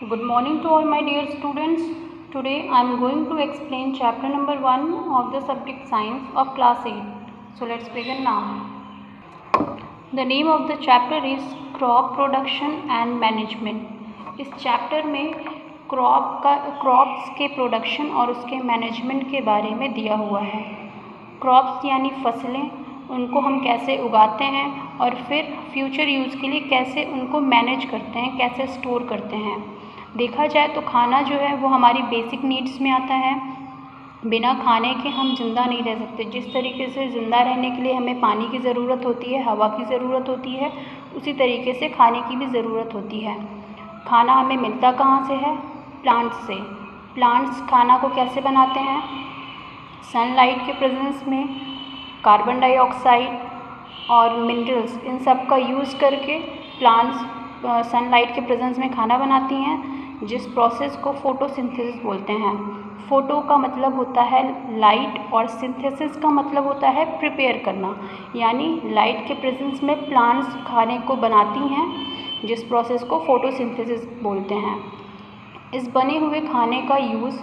Good morning to all my dear students. Today I am going to explain chapter number 1 of the subject science of class 8. So let's begin now. The name of the chapter is crop production and management. इस chapter में crops के production और उसके management के बारे में दिया हुआ है। क्रॉप्स यानी फसलें, उनको हम कैसे उगाते हैं और फिर फ्यूचर यूज़ के लिए कैसे उनको मैनेज करते हैं, कैसे स्टोर करते हैं। देखा जाए तो खाना जो है वो हमारी बेसिक नीड्स में आता है। बिना खाने के हम ज़िंदा नहीं रह सकते। जिस तरीके से ज़िंदा रहने के लिए हमें पानी की ज़रूरत होती है, हवा की ज़रूरत होती है, उसी तरीके से खाने की भी ज़रूरत होती है। खाना हमें मिलता कहाँ से है? प्लांट्स से। प्लांट्स खाना को कैसे बनाते हैं? सनलाइट के प्रेजेंस में कार्बन डाइऑक्साइड और मिनरल्स, इन सब का यूज़ करके प्लांट्स सनलाइट के प्रेजेंस में खाना बनाती हैं, जिस प्रोसेस को फोटोसिंथेसिस बोलते हैं। फोटो का मतलब होता है लाइट और सिंथेसिस का मतलब होता है प्रिपेयर करना, यानी लाइट के प्रेजेंस में प्लांट्स खाने को बनाती हैं, जिस प्रोसेस को फोटोसिंथेसिस बोलते हैं। इस बने हुए खाने का यूज़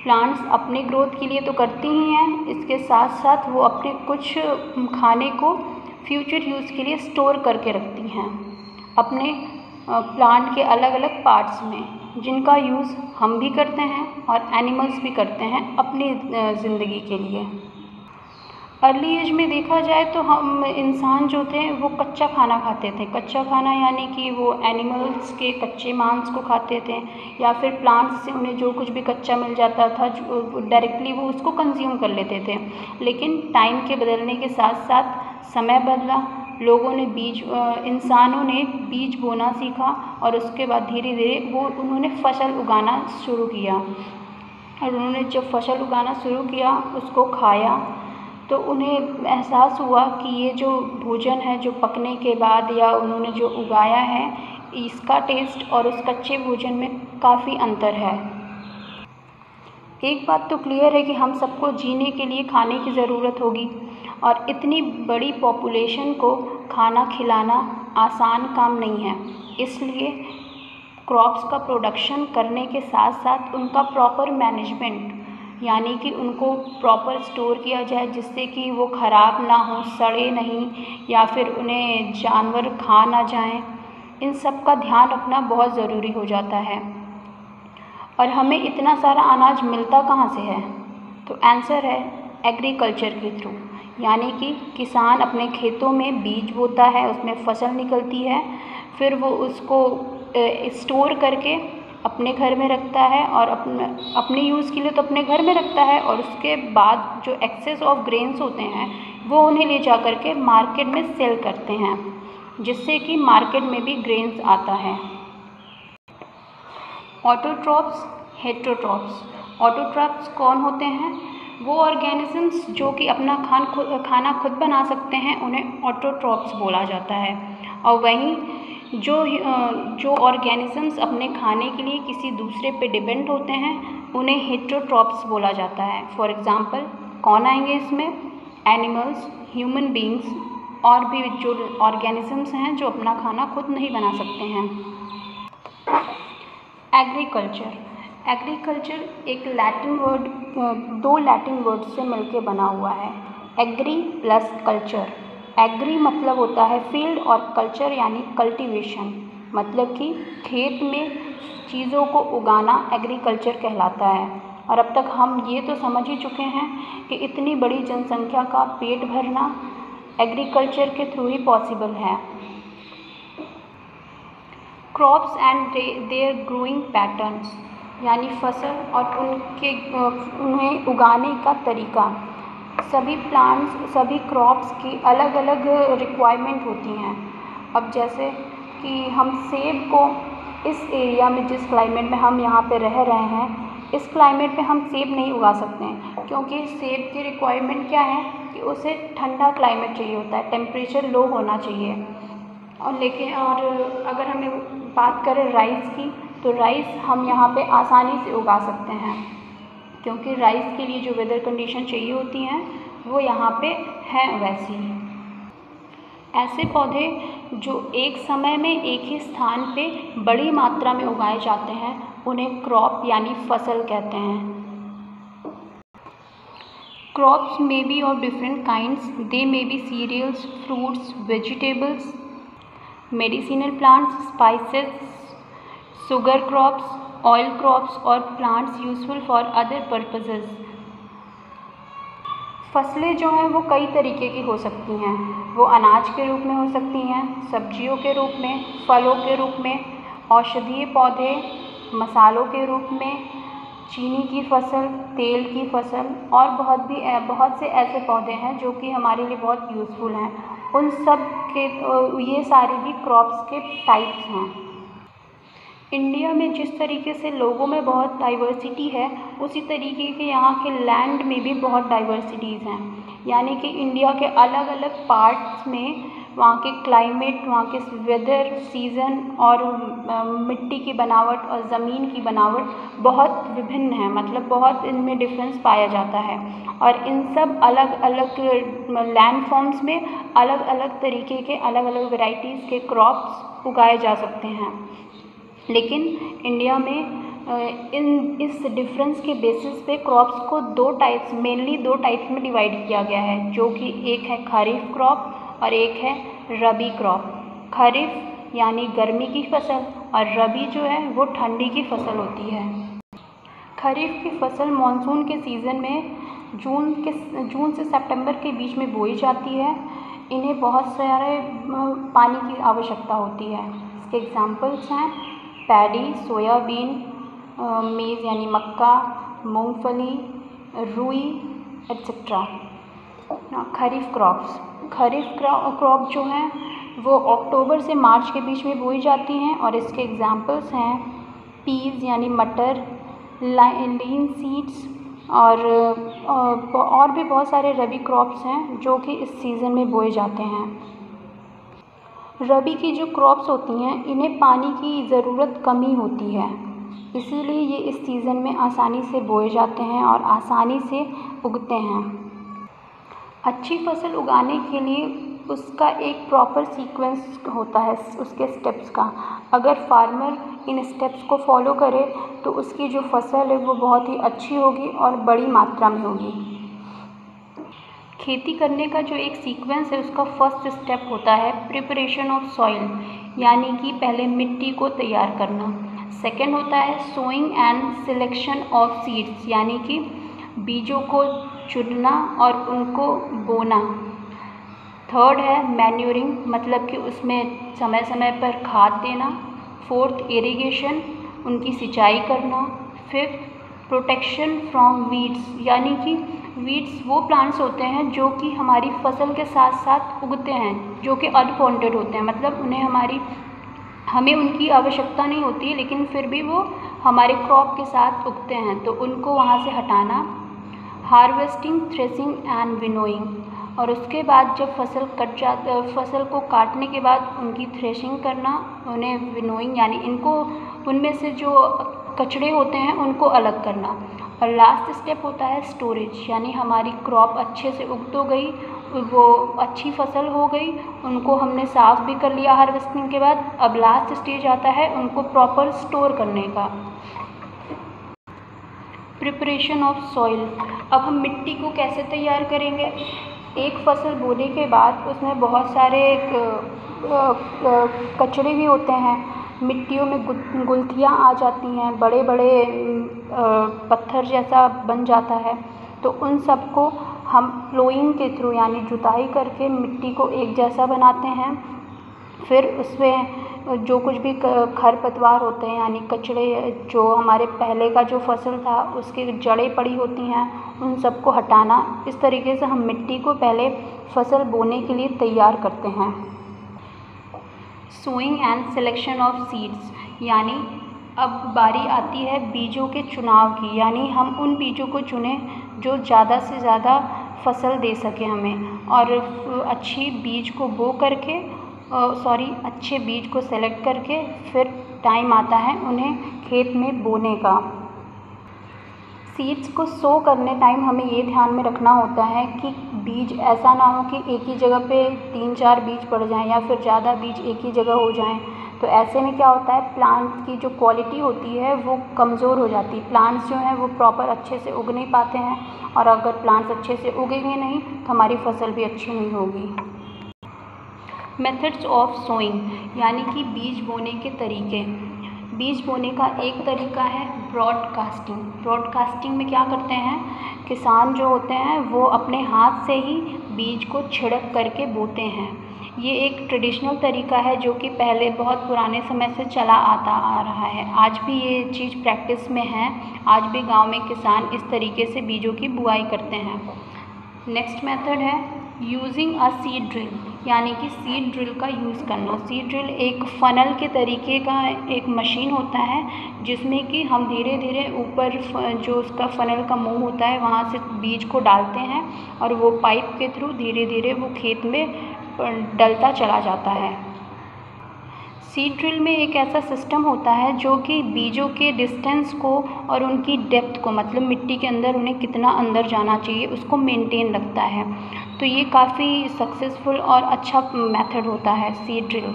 प्लांट्स अपने ग्रोथ के लिए तो करती ही हैं, इसके साथ साथ वो अपने कुछ खाने को फ्यूचर यूज़ के लिए स्टोर करके रखती हैं अपने प्लांट के अलग अलग पार्ट्स में, जिनका यूज़ हम भी करते हैं और एनिमल्स भी करते हैं अपनी ज़िंदगी के लिए। अर्ली एज में देखा जाए तो हम इंसान जो थे वो कच्चा खाना खाते थे। कच्चा खाना यानी कि वो एनिमल्स के कच्चे मांस को खाते थे, या फिर प्लांट्स से उन्हें जो कुछ भी कच्चा मिल जाता था डायरेक्टली वो उसको कंज्यूम कर लेते थे। लेकिन टाइम के बदलने के साथ साथ समय बदला, लोगों ने इंसानों ने बीज बोना सीखा और उसके बाद धीरे धीरे उन्होंने फसल उगाना शुरू किया। और उन्होंने जब फसल उगाना शुरू किया, उसको खाया, तो उन्हें एहसास हुआ कि ये जो भोजन है, जो पकने के बाद या उन्होंने जो उगाया है, इसका टेस्ट और उस कच्चे भोजन में काफ़ी अंतर है। एक बात तो क्लियर है कि हम सबको जीने के लिए खाने की ज़रूरत होगी, और इतनी बड़ी पॉपुलेशन को खाना खिलाना आसान काम नहीं है। इसलिए क्रॉप्स का प्रोडक्शन करने के साथ साथ उनका प्रॉपर मैनेजमेंट, यानी कि उनको प्रॉपर स्टोर किया जाए जिससे कि वो ख़राब ना हो, सड़े नहीं, या फिर उन्हें जानवर खा ना जाएं, इन सब का ध्यान रखना बहुत ज़रूरी हो जाता है। और हमें इतना सारा अनाज मिलता कहाँ से है? तो आंसर है एग्रीकल्चर के थ्रू, यानी कि किसान अपने खेतों में बीज बोता है, उसमें फसल निकलती है, फिर वो उसको स्टोर करके अपने घर में रखता है और अपने यूज़ के लिए तो अपने घर में रखता है, और उसके बाद जो एक्सेस ऑफ ग्रेन्स होते हैं वो उन्हें ले जा कर के मार्केट में सेल करते हैं, जिससे कि मार्केट में भी ग्रेन्स आता है। Autotrophs, heterotrophs. ऑटोट्रॉप्स कौन होते हैं? वो ऑर्गेनिजम्स जो कि अपना खाना खुद बना सकते हैं, उन्हें ऑटोट्रॉप्स बोला जाता है। और वहीं जो ऑर्गेनिजम्स अपने खाने के लिए किसी दूसरे पे डिपेंड होते हैं, उन्हें हेटेरोट्रॉप्स बोला जाता है। फॉर एग्ज़ाम्पल कौन आएंगे इसमें? एनिमल्स, ह्यूमन बींग्स, और भी जो ऑर्गेनिजम्स हैं जो अपना खाना खुद नहीं बना सकते हैं। एग्रीकल्चर। एग्रीकल्चर एक लैटिन वर्ड, दो लैटिन वर्ड से मिलकर बना हुआ है, एग्री प्लस कल्चर। एग्री मतलब होता है फील्ड और कल्चर यानी कल्टीवेशन, मतलब कि खेत में चीज़ों को उगाना एग्रीकल्चर कहलाता है। और अब तक हम ये तो समझ ही चुके हैं कि इतनी बड़ी जनसंख्या का पेट भरना एग्रीकल्चर के थ्रू ही पॉसिबल है। Crops and their growing patterns, यानी फसल और उन्हें उगाने का तरीका। सभी प्लांट्स, सभी क्रॉप्स की अलग अलग रिक्वायरमेंट होती हैं। अब जैसे कि हम सेब को इस एरिया में, जिस क्लाइमेट में हम यहाँ पे रह रहे हैं, इस क्लाइमेट में हम सेब नहीं उगा सकते हैं, क्योंकि सेब की रिक्वायरमेंट क्या है कि उसे ठंडा क्लाइमेट चाहिए होता है, टेम्परेचर लो होना चाहिए। और अगर हमें बात करें राइस की, तो राइस हम यहाँ पे आसानी से उगा सकते हैं, क्योंकि राइस के लिए जो वेदर कंडीशन चाहिए होती हैं वो यहाँ पे हैं वैसी। ऐसे पौधे जो एक समय में एक ही स्थान पे बड़ी मात्रा में उगाए जाते हैं उन्हें क्रॉप यानी फसल कहते हैं। Crops may be of different kinds. They may be cereals, fruits, vegetables, medicinal plants, spices, sugar crops, oil crops or plants useful for other purposes. फसलें जो हैं वो कई तरीके की हो सकती हैं। वो अनाज के रूप में हो सकती हैं, सब्जियों के रूप में, फलों के रूप में, औषधीय पौधे, मसालों के रूप में, चीनी की फसल, तेल की फसल और बहुत से ऐसे पौधे हैं जो कि हमारे लिए बहुत यूज़फुल हैं। उन सब के ये सारे भी क्रॉप्स के टाइप्स हैं। इंडिया में जिस तरीके से लोगों में बहुत डाइवर्सिटी है, उसी तरीके के यहाँ के लैंड में भी बहुत डाइवर्सिटीज़ हैं। यानी कि इंडिया के अलग अलग पार्ट्स में वहाँ के क्लाइमेट, वहाँ के वेदर, सीज़न और मिट्टी की बनावट और ज़मीन की बनावट बहुत विभिन्न है, मतलब बहुत इनमें डिफरेंस पाया जाता है। और इन सब अलग अलग लैंड फॉर्म्स में अलग अलग तरीके के अलग अलग वैरायटीज़ के क्रॉप्स उगाए जा सकते हैं। लेकिन इंडिया में इस डिफरेंस के बेसिस पे क्रॉप्स को मेनली दो टाइप्स में डिवाइड किया गया है, जो कि एक है खरीफ क्रॉप और एक है रबी क्रॉप। खरीफ यानी गर्मी की फसल और रबी जो है वो ठंडी की फसल होती है। खरीफ की फसल मानसून के सीज़न में जून से सितंबर के बीच में बोई जाती है। इन्हें बहुत सारे पानी की आवश्यकता होती है। इसके एग्जाम्पल्स हैं पैडी, सोयाबीन, मेज़ यानी मक्का, मूंगफली, रुई एट्सेट्रा। खरीफ क्रॉप जो हैं वो अक्टूबर से मार्च के बीच में बोई जाती हैं और इसके एग्जाम्पल्स हैं पीज़ यानी मटर, लीन सीड्स और भी बहुत सारे रबी क्रॉप्स हैं जो कि इस सीज़न में बोए जाते हैं। रबी की जो क्रॉप्स होती हैं इन्हें पानी की ज़रूरत कमी होती है, इसीलिए ये इस सीज़न में आसानी से बोए जाते हैं और आसानी से उगते हैं। अच्छी फसल उगाने के लिए उसका एक प्रॉपर सीक्वेंस होता है, उसके स्टेप्स का। अगर फार्मर इन स्टेप्स को फॉलो करे तो उसकी जो फसल है वो बहुत ही अच्छी होगी और बड़ी मात्रा में होगी। खेती करने का जो एक सीक्वेंस है उसका फर्स्ट स्टेप होता है प्रिपरेशन ऑफ सॉइल, यानी कि पहले मिट्टी को तैयार करना। सेकंड होता है sowing and selection of seeds, यानी कि बीजों को चुनना और उनको बोना। थर्ड है मैन्यूरिंग, मतलब कि उसमें समय समय पर खाद देना। फोर्थ इरिगेशन, उनकी सिंचाई करना। फिफ्थ प्रोटेक्शन फ्रॉम वीड्स, यानी कि वीड्स वो प्लांट्स होते हैं जो कि हमारी फसल के साथ साथ उगते हैं, जो कि अनवांटेड होते हैं, मतलब हमें उनकी आवश्यकता नहीं होती है लेकिन फिर भी वो हमारे क्रॉप के साथ उगते हैं, तो उनको वहाँ से हटाना। हार्वेस्टिंग, थ्रेसिंग एंड विनोइंग, और उसके बाद जब फसल को काटने के बाद उनकी थ्रेशिंग करना, उन्हें विनोइंग यानी उनमें से जो कचड़े होते हैं उनको अलग करना। और लास्ट स्टेप होता है स्टोरेज, यानी हमारी क्रॉप अच्छे से उग तो गई, वो अच्छी फसल हो गई, उनको हमने साफ़ भी कर लिया हार्वेस्टिंग के बाद। अब लास्ट स्टेज आता है उनको प्रॉपर स्टोर करने का। प्रिपरेशन ऑफ सॉइल, अब हम मिट्टी को कैसे तैयार करेंगे। एक फसल बोने के बाद उसमें बहुत सारे कचड़े भी होते हैं, मिट्टियों में गुलथियाँ आ जाती हैं, बड़े बड़े पत्थर जैसा बन जाता है, तो उन सब को हम प्लोइंग के थ्रू यानी जुताई करके मिट्टी को एक जैसा बनाते हैं। फिर उसमें जो कुछ भी खरपतवार होते हैं यानी कचड़े, जो हमारे पहले का जो फसल था उसकी जड़ें पड़ी होती हैं, उन सबको हटाना। इस तरीके से हम मिट्टी को पहले फसल बोने के लिए तैयार करते हैं। Sowing and selection of seeds, यानी अब बारी आती है बीजों के चुनाव की, यानी हम उन बीजों को चुनें जो ज़्यादा से ज़्यादा फसल दे सके हमें, और अच्छे बीज को सेलेक्ट करके फिर टाइम आता है उन्हें खेत में बोने का। सीड्स को सो करने टाइम हमें ये ध्यान में रखना होता है कि बीज ऐसा ना हो कि एक ही जगह पे 3-4 बीज पड़ जाएं या फिर ज़्यादा बीज एक ही जगह हो जाएं। तो ऐसे में क्या होता है, प्लांट की जो क्वालिटी होती है वो कमज़ोर हो जाती है। प्लांट्स जो हैं वो प्रॉपर अच्छे से उग नहीं पाते हैं, और अगर प्लांट्स अच्छे से उगेंगे नहीं तो हमारी फसल भी अच्छी नहीं होगी। मेथड्स ऑफ सोइंग, यानी कि बीज बोने के तरीके। बीज बोने का एक तरीका है ब्रॉडकास्टिंग। ब्रॉडकास्टिंग में क्या करते हैं, किसान जो होते हैं वो अपने हाथ से ही बीज को छिड़क करके बोते हैं। ये एक ट्रेडिशनल तरीका है जो कि पहले बहुत पुराने समय से चला आता आ रहा है। आज भी ये चीज़ प्रैक्टिस में है, आज भी गांव में किसान इस तरीके से बीजों की बुआई करते हैं। नेक्स्ट मेथड है यूजिंग अ सीड ड्रिल, यानी कि सीड ड्रिल का यूज़ करना। सीड ड्रिल एक फ़नल के तरीके का एक मशीन होता है जिसमें कि हम धीरे धीरे ऊपर जो उसका फ़नल का मुंह होता है वहाँ से बीज को डालते हैं और वो पाइप के थ्रू धीरे धीरे वो खेत में डलता चला जाता है। सीड ड्रिल में एक ऐसा सिस्टम होता है जो कि बीजों के डिस्टेंस को और उनकी डेप्थ को, मतलब मिट्टी के अंदर उन्हें कितना अंदर जाना चाहिए, उसको मेंटेन रखता है। तो ये काफ़ी सक्सेसफुल और अच्छा मेथड होता है seed drill.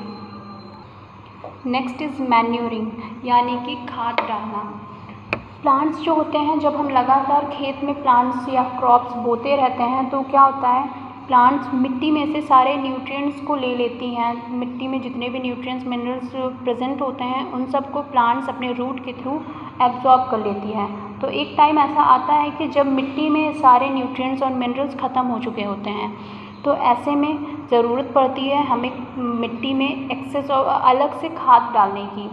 Next is manuring, यानी कि खाद डालना। प्लांट्स जो होते हैं, जब हम लगातार खेत में प्लांट्स या क्रॉप्स बोते रहते हैं तो क्या होता है, प्लांट्स मिट्टी में से सारे न्यूट्रिएंट्स को ले लेती हैं। मिट्टी में जितने भी न्यूट्रिएंट्स मिनरल्स प्रेजेंट होते हैं उन सबको प्लांट्स अपने रूट के थ्रू एब्जॉर्ब कर लेती हैं। तो एक टाइम ऐसा आता है कि जब मिट्टी में सारे न्यूट्रिएंट्स और मिनरल्स ख़त्म हो चुके होते हैं, तो ऐसे में ज़रूरत पड़ती है हमें मिट्टी में एक्सेस और अलग से खाद डालने की,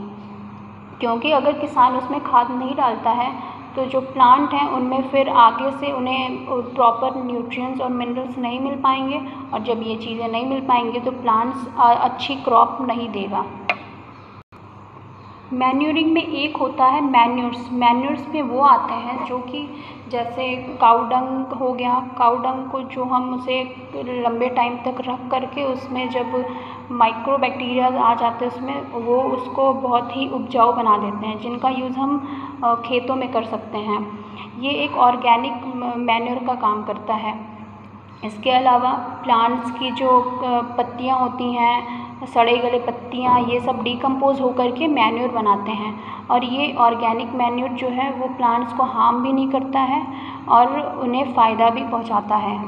क्योंकि अगर किसान उसमें खाद नहीं डालता है तो जो प्लांट हैं उनमें फिर आगे से उन्हें प्रॉपर न्यूट्रिएंट्स और मिनरल्स नहीं मिल पाएंगे, और जब ये चीज़ें नहीं मिल पाएंगी तो प्लांट्स अच्छी क्रॉप नहीं देगा। मैन्यूरिंग में एक होता है मैन्यूर्स। मैन्यूर्स में वो आते हैं जो कि जैसे काऊ डंग हो गया, काऊ डंग को जो हम उसे लंबे टाइम तक रख करके उसमें जब माइक्रो बैक्टीरिया आ जाते हैं उसमें, वो उसको बहुत ही उपजाऊ बना देते हैं, जिनका यूज़ हम खेतों में कर सकते हैं। ये एक ऑर्गेनिक मैन्योर का काम करता है। इसके अलावा प्लांट्स की जो पत्तियाँ होती हैं, सड़े गले पत्तियाँ, ये सब डिकम्पोज होकर के मैन्योर बनाते हैं, और ये ऑर्गेनिक मैन्योर जो है वो प्लांट्स को हार्म भी नहीं करता है और उन्हें फ़ायदा भी पहुंचाता है।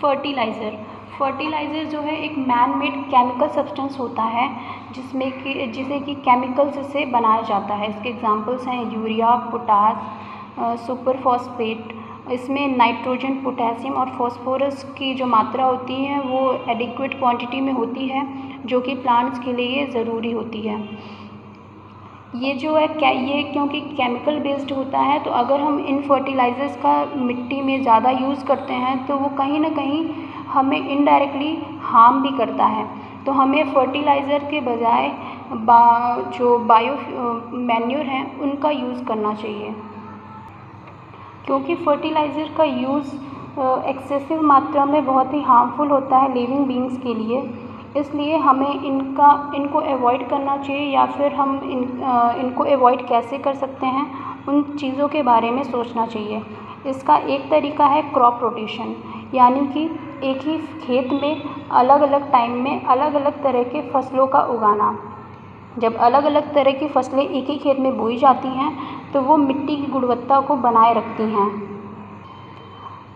फर्टिलाइज़र, फर्टिलाइज़र जो है एक मैन मेड केमिकल सब्सटेंस होता है जिसे कि केमिकल्स से बनाया जाता है। इसके एग्जांपल्स हैं यूरिया, पोटास, सुपर फॉस्फेट। इसमें नाइट्रोजन, पोटेशियम और फास्फोरस की जो मात्रा होती है वो एडिक्वेट क्वांटिटी में होती है, जो कि प्लांट्स के लिए ज़रूरी होती है। ये जो है ये क्योंकि केमिकल बेस्ड होता है, तो अगर हम इन फर्टिलाइज़र्स का मिट्टी में ज़्यादा यूज़ करते हैं तो वो कहीं ना कहीं हमें इनडायरेक्टली हार्म भी करता है। तो हमें फर्टिलाइज़र के बजाय जो बायो मैन्योर हैं उनका यूज़ करना चाहिए, क्योंकि फर्टिलाइज़र का यूज़ एक्सेसिव मात्रा में बहुत ही हार्मफुल होता है लिविंग बींग्स के लिए। इसलिए हमें इनको अवॉइड करना चाहिए, या फिर हम इनको अवॉइड कैसे कर सकते हैं उन चीज़ों के बारे में सोचना चाहिए। इसका एक तरीका है क्रॉप रोटेशन, यानी कि एक ही खेत में अलग अलग टाइम में अलग अलग तरह के फसलों का उगाना। जब अलग अलग तरह की फसलें एक ही खेत में बोई जाती हैं तो वो मिट्टी की गुणवत्ता को बनाए रखती हैं।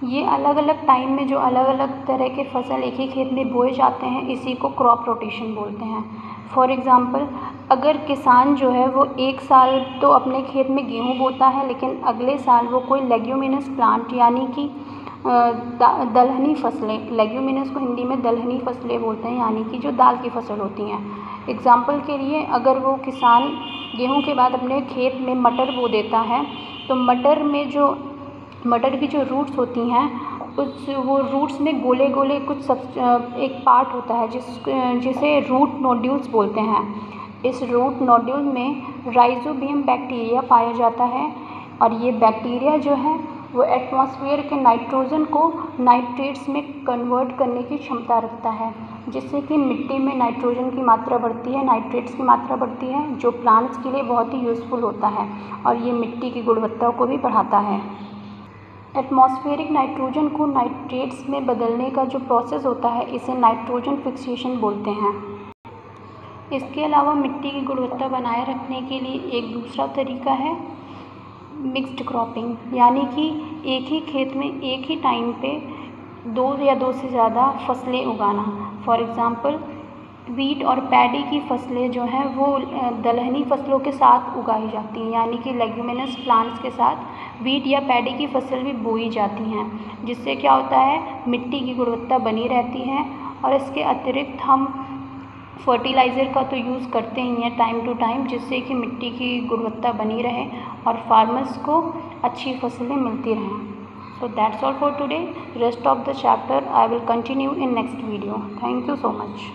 ये अलग अलग टाइम में जो अलग अलग तरह के फसल एक ही खेत में बोए जाते हैं, इसी को क्रॉप रोटेशन बोलते हैं। फॉर एग्ज़ाम्पल, अगर किसान जो है वो एक साल तो अपने खेत में गेहूँ बोता है, लेकिन अगले साल वो कोई लेग्यूमिनस प्लांट यानी कि दलहनी फसलें, लेग्यूमिनस को हिंदी में दलहनी फसलें बोलते हैं, यानी कि जो दाल की फसल होती हैं। एग्ज़ाम्पल के लिए अगर वो किसान गेहूं के बाद अपने खेत में मटर बो देता है, तो मटर की जो रूट्स होती हैं वो रूट्स में गोले गोले एक पार्ट होता है जिसे रूट नोड्यूल्स बोलते हैं। इस रूट नोड्यूल में राइजोबियम बैक्टीरिया पाया जाता है, और ये बैक्टीरिया जो है वो एटमॉस्फेयर के नाइट्रोजन को नाइट्रेट्स में कन्वर्ट करने की क्षमता रखता है, जिससे कि मिट्टी में नाइट्रोजन की मात्रा बढ़ती है, नाइट्रेट्स की मात्रा बढ़ती है, जो प्लांट्स के लिए बहुत ही यूज़फुल होता है और ये मिट्टी की गुणवत्ता को भी बढ़ाता है। एटमॉस्फेरिक नाइट्रोजन को नाइट्रेट्स में बदलने का जो प्रोसेस होता है, इसे नाइट्रोजन फिक्सेशन बोलते हैं। इसके अलावा मिट्टी की गुणवत्ता बनाए रखने के लिए एक दूसरा तरीका है मिक्स्ड क्रॉपिंग, यानी कि एक ही खेत में एक ही टाइम पे दो या दो से ज़्यादा फसलें उगाना। फॉर एग्ज़ाम्पल वीट और पैडी की फसलें जो हैं वो दलहनी फसलों के साथ उगाई जाती हैं, यानी कि लेग्यूमिनस प्लांट्स के साथ वीट या पैडी की फसल भी बोई जाती हैं, जिससे क्या होता है मिट्टी की गुणवत्ता बनी रहती है। और इसके अतिरिक्त हम फर्टिलाइज़र का तो यूज़ करते ही हैं टाइम टू टाइम, जिससे कि मिट्टी की गुणवत्ता बनी रहे और फार्मर्स को अच्छी फसलें मिलती रहें। So that's all for today. Rest of the chapter I will continue in next video. Thank you so much.